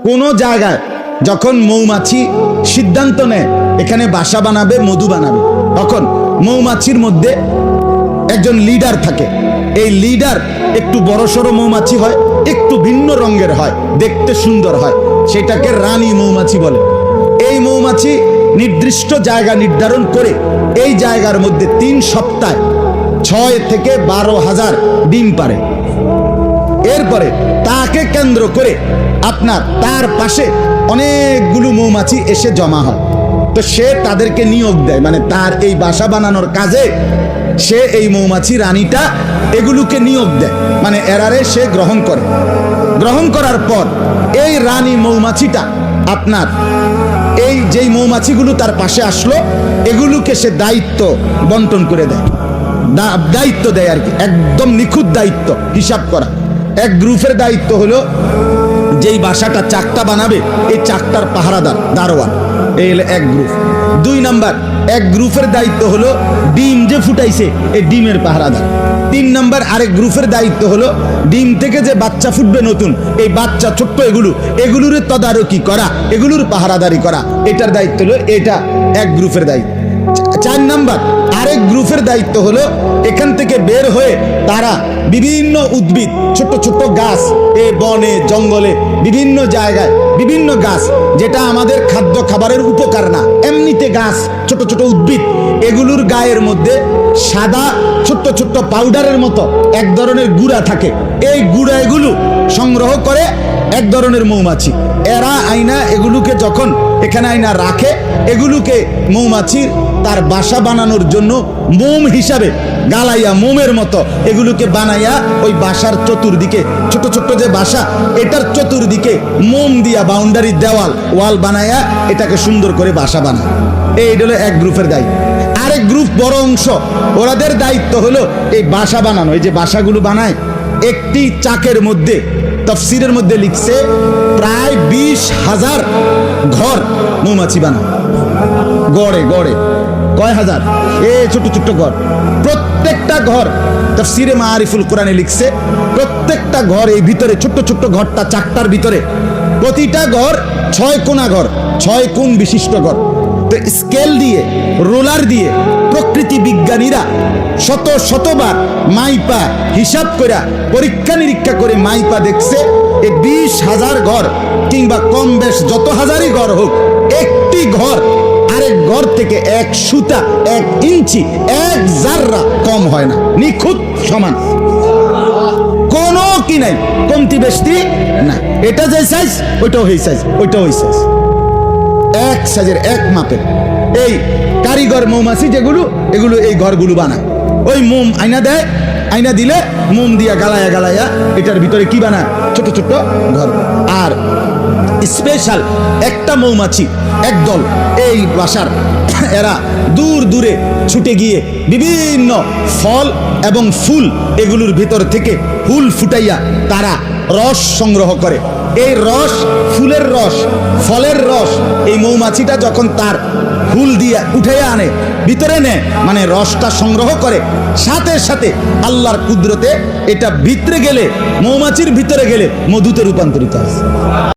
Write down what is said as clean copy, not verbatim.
কোনো জায়গায় যখন মৌমাছি সিদ্ধান্ত নেয় এখানে বাসা বানাবে, মধু বানাবে, তখন মৌমাছির মধ্যে একজন লিডার থাকে। এই লিডার একটু বড়সড় মৌমাছি হয়, একটু ভিন্ন রঙের হয়, দেখতে সুন্দর হয়, সেটাকে রানী মৌমাছি বলে। এই মৌমাছি নির্দিষ্ট জায়গা নির্ধারণ করে এই জায়গার মধ্যে 3 সপ্তাহে 6 থেকে 12,000 ডিম পারে। এরপরে তাকে কেন্দ্র করে তার পাশে অনেকগুলো মৌমাছি এসে জমা হয়। তো সে তাদেরকে নিয়োগ দেয়, মানে তার এই বাসা বানানোর কাজে সে এই মৌমাছি রানীটা এগুলোকে নিয়োগ দেয়, মানে এরারে সে গ্রহণ করে। গ্রহণ করার পর এই রানী মৌমাছিটা এই যেই মৌমাছিগুলো তার পাশে আসলো এগুলোকে সে দায়িত্ব বন্টন করে দেয়, দায়িত্ব দেয় আর কি, একদম নিখুঁত দায়িত্ব, হিসাব করা। এক গ্রুপের দায়িত্ব হলো যেই বাসাটা চাকটা বানাবে এই চাকটার পাহারাদার, দারোয়ান, এই হলো এক গ্রুপ। 2 নাম্বার এক গ্রুপের দায়িত্ব হলো ডিম যে ফুটাইছে এই ডিমের পাহারাদার। 3 নাম্বার আরেক গ্রুপের দায়িত্ব হলো ডিম থেকে যে বাচ্চা ফুটবে নতুন, এই বাচ্চা ছোট্ট এগুলোর তদারকি করা, এগুলোর পাহারাদারি করা, এটার দায়িত্ব হলো, এটা এক গ্রুপের দায়িত্ব। 4 নাম্বার আরেক গ্রুপের দায়িত্ব হলো এখান থেকে বের হয়ে তারা বিভিন্ন উদ্ভিদ, ছোট ছোট গাছ, এই বনে জঙ্গলে বিভিন্ন জায়গায় বিভিন্ন গাছ যেটা আমাদের খাদ্য খাবারের উপকার না, এমনিতে গাছ, ছোট ছোট উদ্ভিদ, এগুলোর গায়ের মধ্যে সাদা ছোট্ট ছোট্ট পাউডারের মতো এক ধরনের গুঁড়া থাকে। এই গুঁড়া এগুলো সংগ্রহ করে এক ধরনের মৌমাছি, এরা আইনা এগুলোকে যখন এখানে আইনা রাখে, এগুলোকে মৌমাছির তার বাসা বানানোর জন্য মোম হিসাবে গালাইয়া, মোমের মতো এগুলোকে বানাইয়া ওই বাসার চতুর্দিকে, ছোট ছোট যে বাসা এটার চতুর্দিকে মোম দিয়া বাউন্ডারি দেওয়াল, ওয়াল বানাইয়া এটাকে সুন্দর করে বাসা বানায়। এই হলো এক গ্রুপের দায়িত্ব। আরেক গ্রুপ বড় অংশ, ওরাদের দায়িত্ব হলো এই বাসা বানানো। এই যে বাসাগুলো বানায়, একটি চাকের মধ্যে তফসিরের মধ্যে লিখছে প্রায় 20,000 ঘর মৌমাছি বানায়, গড়ে গড়ে কয় হাজার, ছোট ছোট ঘর। প্রত্যেকটা ঘর তাফসীরে মাআরিফুল কোরআনে লিখছে প্রত্যেকটা ঘর, এই ভিতরে ছোট্ট ছোট্ট ঘরটা চাকটার ভিতরে প্রতিটা ঘর 6 কোণা ঘর, 6 কোণ বিশিষ্ট ঘর। তো স্কেল দিয়ে, রোলার দিয়ে প্রকৃতি বিজ্ঞানীরা শতবার মাইপা হিসাব করে, পরীক্ষা নিরীক্ষা করে মাইপা দেখছে এই 20,000 ঘর কিংবা কম বেশ যত হাজারই ঘর হোক, একটি ঘর আরেক ঘর থেকে 1 সুতা 1 ইঞ্চি 1 জাররা কম হয় না, নিখুঁত সমান, কোনো কি নাই, কমতি বেশি না। এটা যে সাইজ ওইটাও এই সাইজ, ওইটাও ওই সাইজ, এক সাইজের এক মাপের। এই কারিগর মৌমাছি যেগুলো, এগুলো এই ঘরগুলো বানায়। ওই মোম আইনা দেয়, আইনা দিলে মোম দিয়া গালায়া গালায়া এটার ভিতরে কি বানায়, ছোট ছোট ঘর। আর স্পেশাল একটা মৌমাছি একদল এই বাসার, এরা দূর দূরে ছুটে গিয়ে বিভিন্ন ফল এবং ফুল এগুলোর ভিতর থেকে ফুল ফুটাইয়া তারা রস সংগ্রহ করে। এই রস, ফুলের রস, ফলের রস, এই মৌমাছিটা যখন তার ফুল দিয়ে উঠাইয়া আনে, ভিতরে নেয়, মানে রসটা সংগ্রহ করে, সাথে সাথে আল্লাহর কুদরতে এটা ভিতরে গেলে, মৌমাছির ভিতরে গেলে মধুতে রূপান্তরিত হয়।